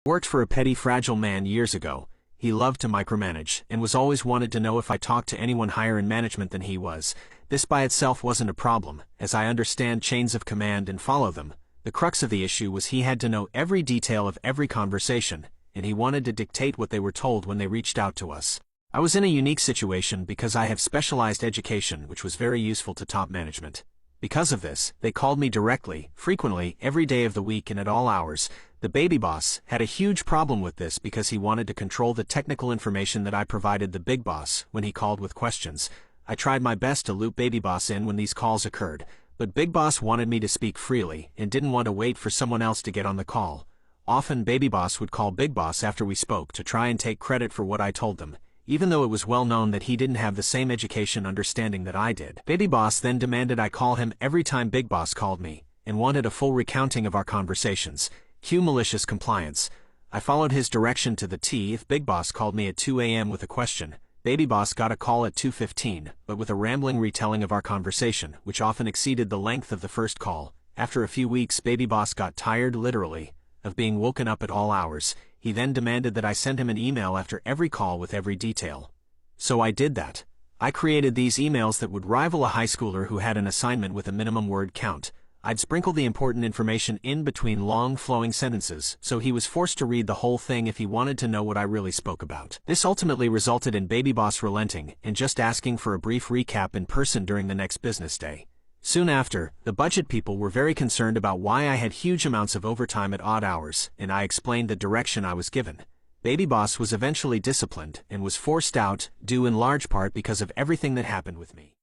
Worked for a petty fragile man years ago. He loved to micromanage, and was always wanted to know if I talked to anyone higher in management than he was. This by itself wasn't a problem, as I understand chains of command and follow them. The crux of the issue was he had to know every detail of every conversation, and he wanted to dictate what they were told when they reached out to us. I was in a unique situation because I have specialized education which was very useful to top management. Because of this, they called me directly, frequently, every day of the week and at all hours. The baby boss had a huge problem with this because he wanted to control the technical information that I provided the big boss when he called with questions. I tried my best to loop baby boss in when these calls occurred, but big boss wanted me to speak freely and didn't want to wait for someone else to get on the call. Often baby boss would call big boss after we spoke to try and take credit for what I told them, even though it was well known that he didn't have the same education understanding that I did. Baby boss then demanded I call him every time big boss called me, and wanted a full recounting of our conversations. Cue malicious compliance. I followed his direction to the T. If big boss called me at 2 a.m. with a question, baby boss got a call at 2:15, but with a rambling retelling of our conversation, which often exceeded the length of the first call. After a few weeks, baby boss got tired, literally, of being woken up at all hours. He then demanded that I send him an email after every call with every detail. So I did that. I created these emails that would rival a high schooler who had an assignment with a minimum word count. I'd sprinkle the important information in between long flowing sentences, so he was forced to read the whole thing if he wanted to know what I really spoke about. This ultimately resulted in baby boss relenting and just asking for a brief recap in person during the next business day. Soon after, the budget people were very concerned about why I had huge amounts of overtime at odd hours, and I explained the direction I was given. Baby boss was eventually disciplined and was forced out, due in large part because of everything that happened with me.